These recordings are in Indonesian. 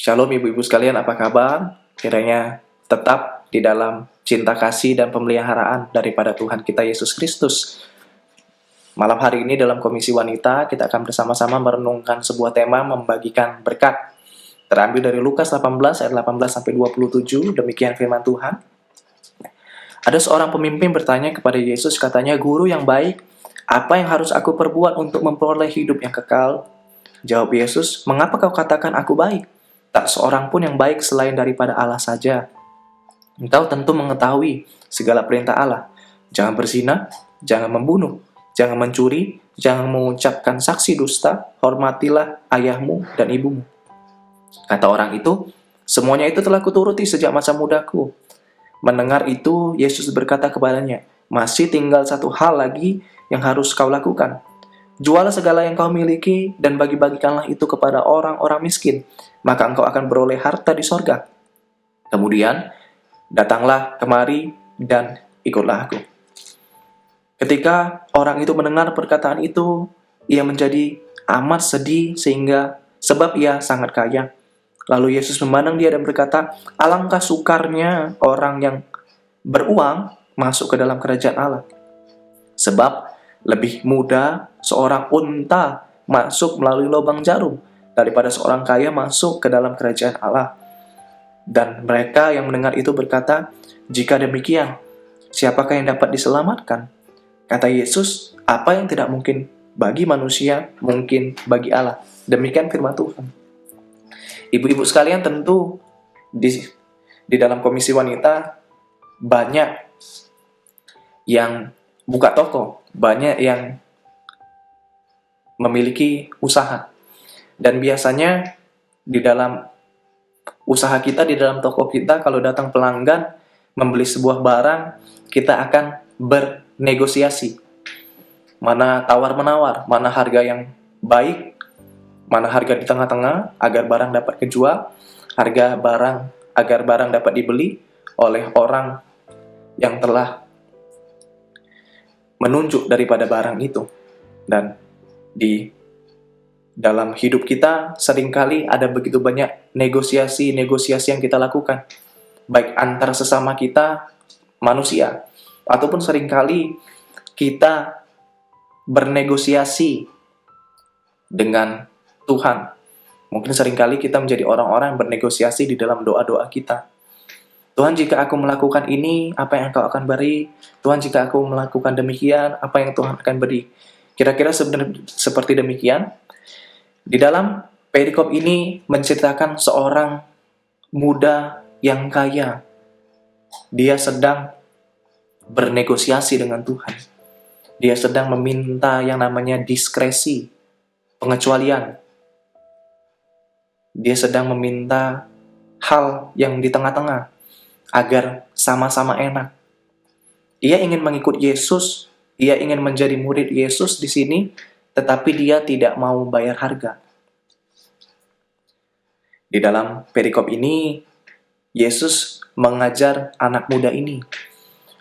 Shalom ibu-ibu sekalian, apa kabar? Kiranya tetap di dalam cinta kasih dan pemeliharaan daripada Tuhan kita Yesus Kristus. Malam hari ini dalam Komisi Wanita, kita akan bersama-sama merenungkan sebuah tema membagikan berkat. Terambil dari Lukas 18 ayat 18-27, demikian firman Tuhan. Ada seorang pemimpin bertanya kepada Yesus, katanya, "Guru yang baik, apa yang harus aku perbuat untuk memperoleh hidup yang kekal?" Jawab Yesus, "Mengapa kau katakan aku baik? Tak seorang pun yang baik selain daripada Allah saja. Engkau tentu mengetahui segala perintah Allah. Jangan berzina, jangan membunuh, jangan mencuri, jangan mengucapkan saksi dusta, hormatilah ayahmu dan ibumu." Kata orang itu, "Semuanya itu telah kuturuti sejak masa mudaku." Mendengar itu, Yesus berkata kepadanya, "Masih tinggal satu hal lagi yang harus kau lakukan. Jualah segala yang kau miliki dan bagi-bagikanlah itu kepada orang-orang miskin, maka engkau akan beroleh harta di sorga. Kemudian, datanglah kemari dan ikutlah aku." Ketika orang itu mendengar perkataan itu, ia menjadi amat sedih sebab ia sangat kaya. Lalu Yesus memandang dia dan berkata, "Alangkah sukarnya orang yang beruang masuk ke dalam kerajaan Allah. Sebab lebih mudah seorang unta masuk melalui lubang jarum daripada seorang kaya masuk ke dalam kerajaan Allah." Dan mereka yang mendengar itu berkata, "Jika demikian, siapakah yang dapat diselamatkan?" Kata Yesus, "Apa yang tidak mungkin bagi manusia, mungkin bagi Allah." Demikian firman Tuhan. Ibu-ibu sekalian, tentu di dalam Komisi Wanita banyak yang buka toko, banyak yang memiliki usaha. Dan biasanya di dalam usaha kita, di dalam toko kita, kalau datang pelanggan membeli sebuah barang, kita akan bernegosiasi. Mana tawar-menawar, mana harga yang baik, mana harga di tengah-tengah agar barang dapat kejual, agar barang dapat dibeli oleh orang yang telah menunjuk daripada barang itu. Dan di dalam hidup kita seringkali ada begitu banyak negosiasi yang kita lakukan, baik antar sesama kita manusia, ataupun seringkali kita bernegosiasi dengan Tuhan. Mungkin seringkali kita menjadi orang-orang yang bernegosiasi di dalam doa-doa kita. "Tuhan, jika aku melakukan ini, apa yang Engkau akan beri? Tuhan, jika aku melakukan demikian, apa yang Tuhan akan beri?" Kira-kira seperti demikian. Di dalam perikop ini menceritakan seorang muda yang kaya. Dia sedang bernegosiasi dengan Tuhan. Dia sedang meminta yang namanya diskresi, pengecualian. Dia sedang meminta hal yang di tengah-tengah agar sama-sama enak. Ia ingin mengikut Yesus, ia ingin menjadi murid Yesus di sini, tetapi dia tidak mau bayar harga. Di dalam perikop ini, Yesus mengajar anak muda ini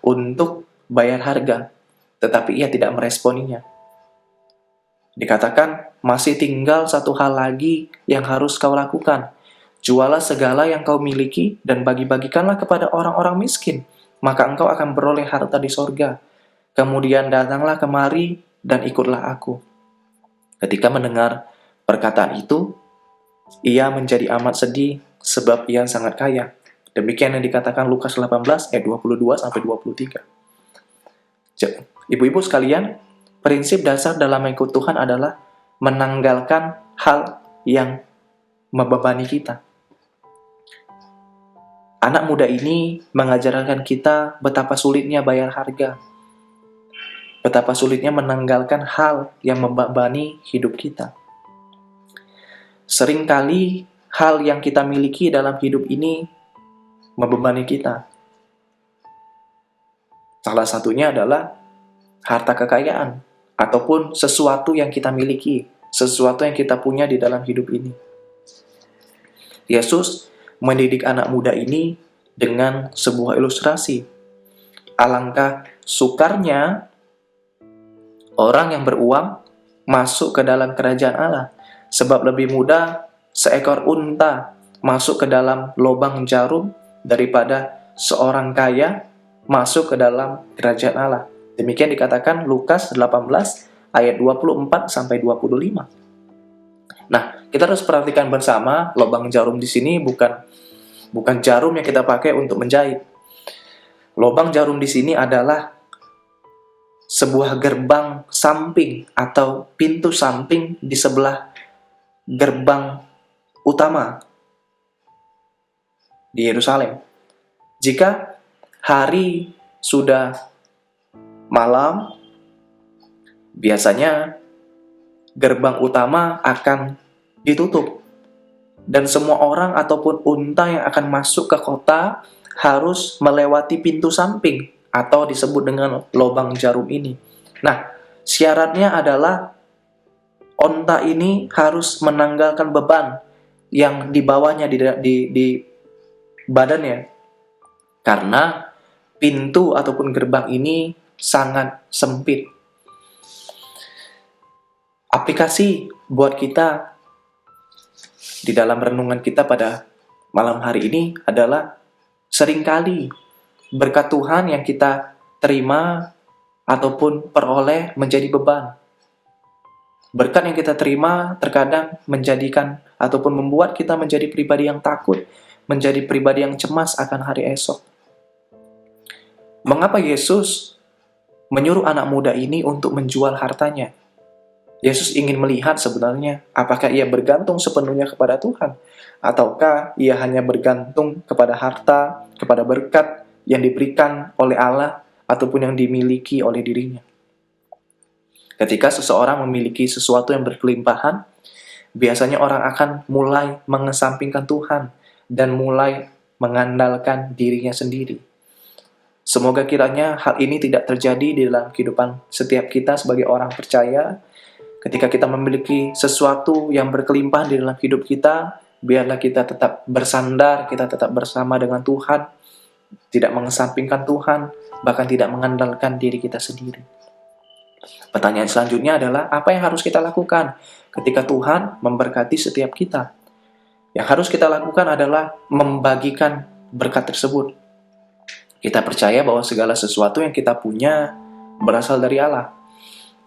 untuk bayar harga, tetapi ia tidak meresponinya. Dikatakan, "Masih tinggal satu hal lagi yang harus kau lakukan. Jualah segala yang kau miliki dan bagi-bagikanlah kepada orang-orang miskin, maka engkau akan beroleh harta di sorga. Kemudian datanglah kemari dan ikutlah aku." Ketika mendengar perkataan itu, ia menjadi amat sedih sebab ia sangat kaya. Demikian yang dikatakan Lukas 18 ayat 22-23. Ibu-ibu sekalian, prinsip dasar dalam mengikut Tuhan adalah menanggalkan hal yang membebani kita. Anak muda ini mengajarkan kita betapa sulitnya bayar harga, betapa sulitnya menanggalkan hal yang membebani hidup kita. Seringkali hal yang kita miliki dalam hidup ini membebani kita. Salah satunya adalah harta kekayaan, ataupun sesuatu yang kita miliki, sesuatu yang kita punya di dalam hidup ini. Yesus mendidik anak muda ini dengan sebuah ilustrasi. Alangkah sukarnya orang yang beruang masuk ke dalam kerajaan Allah, sebab lebih mudah seekor unta masuk ke dalam lubang jarum daripada seorang kaya masuk ke dalam kerajaan Allah. Demikian dikatakan Lukas 18 ayat 24 sampai 25. Nah, kita harus perhatikan bersama, lubang jarum di sini bukan jarum yang kita pakai untuk menjahit. Lubang jarum di sini adalah sebuah gerbang samping atau pintu samping di sebelah gerbang utama di Yerusalem. Jika hari sudah malam, biasanya gerbang utama akan ditutup. Dan semua orang ataupun unta yang akan masuk ke kota harus melewati pintu samping atau disebut dengan lubang jarum ini. Nah, syaratnya adalah unta ini harus menanggalkan beban yang dibawanya di badannya. Karena pintu ataupun gerbang ini sangat sempit. Aplikasi buat kita di dalam renungan kita pada malam hari ini adalah seringkali berkat Tuhan yang kita terima ataupun peroleh menjadi beban. Berkat yang kita terima terkadang menjadikan ataupun membuat kita menjadi pribadi yang takut, menjadi pribadi yang cemas akan hari esok. Mengapa Yesus menyuruh anak muda ini untuk menjual hartanya? Yesus ingin melihat sebenarnya apakah ia bergantung sepenuhnya kepada Tuhan, ataukah ia hanya bergantung kepada harta, kepada berkat yang diberikan oleh Allah ataupun yang dimiliki oleh dirinya. Ketika seseorang memiliki sesuatu yang berkelimpahan, biasanya orang akan mulai mengesampingkan Tuhan dan mulai mengandalkan dirinya sendiri. Semoga kiranya hal ini tidak terjadi di dalam kehidupan setiap kita sebagai orang percaya. Ketika kita memiliki sesuatu yang berkelimpahan di dalam hidup kita, biarlah kita tetap bersandar, kita tetap bersama dengan Tuhan, tidak mengesampingkan Tuhan, bahkan tidak mengandalkan diri kita sendiri. Pertanyaan selanjutnya adalah, apa yang harus kita lakukan ketika Tuhan memberkati setiap kita? Yang harus kita lakukan adalah membagikan berkat tersebut. Kita percaya bahwa segala sesuatu yang kita punya berasal dari Allah.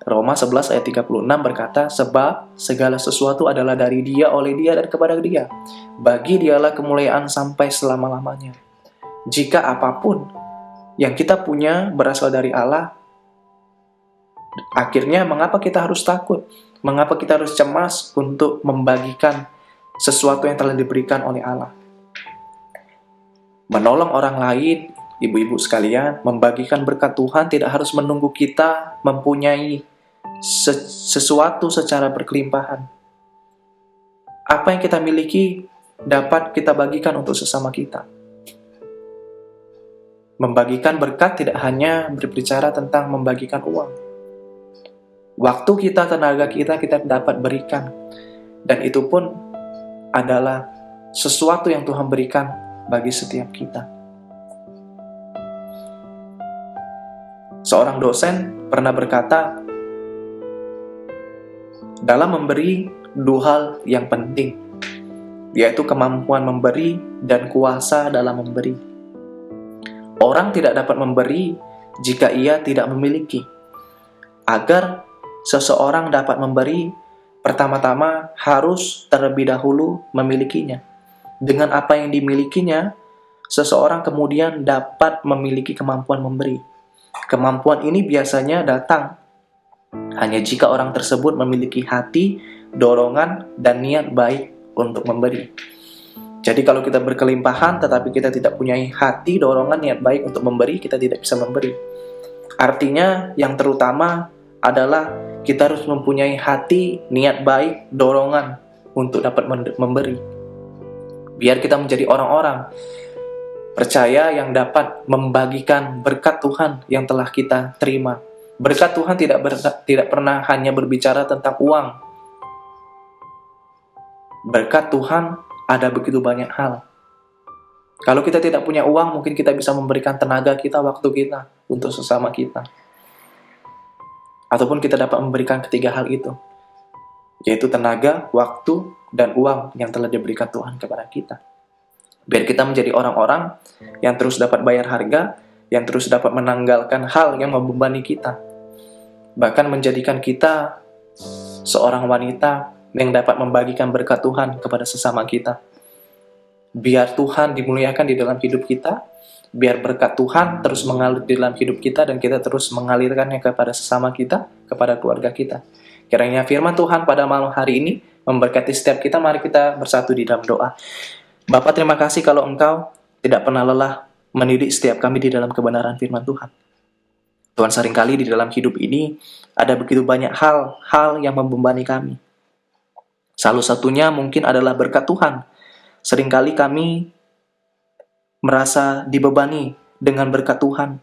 Roma 11 ayat 36 berkata, sebab segala sesuatu adalah dari Dia, oleh Dia, dan kepada Dia. Bagi Dialah kemuliaan sampai selama-lamanya. Jika apapun yang kita punya berasal dari Allah, akhirnya mengapa kita harus takut? Mengapa kita harus cemas untuk membagikan sesuatu yang telah diberikan oleh Allah? Menolong orang lain, ibu-ibu sekalian, membagikan berkat Tuhan tidak harus menunggu kita mempunyai sesuatu secara berkelimpahan. Apa yang kita miliki dapat kita bagikan untuk sesama kita. Membagikan berkat tidak hanya berbicara tentang membagikan uang. Waktu kita, tenaga kita dapat berikan. Dan itu pun adalah sesuatu yang Tuhan berikan bagi setiap kita. Seorang dosen pernah berkata, dalam memberi dua hal yang penting, yaitu kemampuan memberi dan kuasa dalam memberi. Orang tidak dapat memberi jika ia tidak memiliki. Agar seseorang dapat memberi, pertama-tama harus terlebih dahulu memilikinya. Dengan apa yang dimilikinya, seseorang kemudian dapat memiliki kemampuan memberi. Kemampuan ini biasanya datang hanya jika orang tersebut memiliki hati, dorongan, dan niat baik untuk memberi. Jadi kalau kita berkelimpahan tetapi kita tidak punya hati, dorongan, niat baik untuk memberi, kita tidak bisa memberi. Artinya yang terutama adalah kita harus mempunyai hati, niat baik, dorongan untuk dapat memberi. Biar kita menjadi orang-orang percaya yang dapat membagikan berkat Tuhan yang telah kita terima. Berkat Tuhan tidak pernah hanya berbicara tentang uang. Berkat Tuhan ada begitu banyak hal. Kalau kita tidak punya uang, mungkin kita bisa memberikan tenaga kita, waktu kita untuk sesama kita. Ataupun kita dapat memberikan ketiga hal itu. yaitu tenaga, waktu, dan uang yang telah diberikan Tuhan kepada kita. Biar kita menjadi orang-orang yang terus dapat bayar harga, yang terus dapat menanggalkan hal yang membebani kita. Bahkan menjadikan kita seorang wanita yang dapat membagikan berkat Tuhan kepada sesama kita. Biar Tuhan dimuliakan di dalam hidup kita, biar berkat Tuhan terus mengalir di dalam hidup kita, dan kita terus mengalirkannya kepada sesama kita, kepada keluarga kita. Kiranya firman Tuhan pada malam hari ini memberkati setiap kita. Mari kita bersatu di dalam doa. Bapa, terima kasih kalau Engkau tidak pernah lelah mendidik setiap kami di dalam kebenaran firman Tuhan. Tuhan, seringkali di dalam hidup ini ada begitu banyak hal yang membebani kami. Salah satunya mungkin adalah berkat Tuhan. Seringkali kami merasa dibebani dengan berkat Tuhan.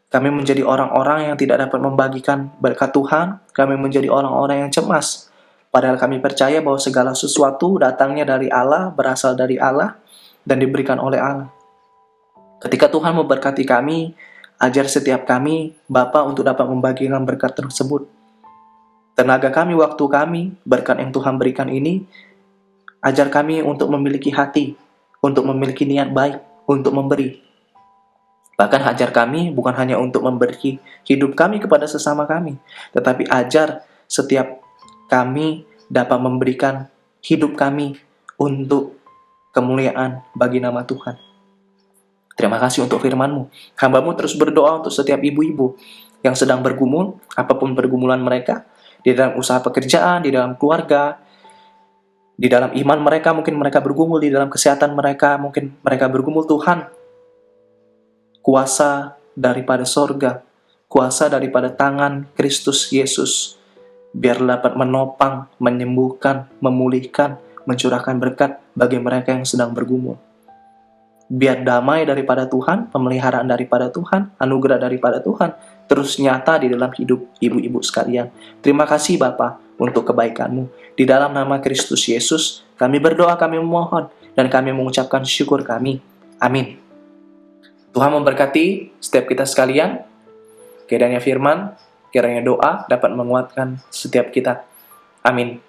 Kami menjadi orang-orang yang tidak dapat membagikan berkat Tuhan. Kami menjadi orang-orang yang cemas. Padahal kami percaya bahwa segala sesuatu datangnya dari Allah, berasal dari Allah, dan diberikan oleh Allah. Ketika Tuhan memberkati kami, ajar setiap kami, Bapa, untuk dapat membagikan berkat tersebut. Tenaga kami, waktu kami, berkat yang Tuhan berikan ini, ajar kami untuk memiliki hati, untuk memiliki niat baik, untuk memberi. Bahkan ajar kami bukan hanya untuk memberi hidup kami kepada sesama kami, tetapi ajar setiap kami dapat memberikan hidup kami untuk kemuliaan bagi nama Tuhan. Terima kasih untuk firman-Mu. Hamba-Mu terus berdoa untuk setiap ibu-ibu yang sedang bergumul, apapun pergumulan mereka, di dalam usaha pekerjaan, di dalam keluarga, di dalam iman mereka, mungkin mereka bergumul, di dalam kesehatan mereka, mungkin mereka bergumul. Tuhan, kuasa daripada sorga, kuasa daripada tangan Kristus Yesus, biar dapat menopang, menyembuhkan, memulihkan, mencurahkan berkat bagi mereka yang sedang bergumul. Biar damai daripada Tuhan, pemeliharaan daripada Tuhan, anugerah daripada Tuhan, terus nyata di dalam hidup ibu-ibu sekalian. Terima kasih Bapa untuk kebaikan-Mu. Di dalam nama Kristus Yesus, kami berdoa, kami memohon, dan kami mengucapkan syukur kami. Amin. Tuhan memberkati setiap kita sekalian. Kiranya firman, kiranya doa dapat menguatkan setiap kita. Amin.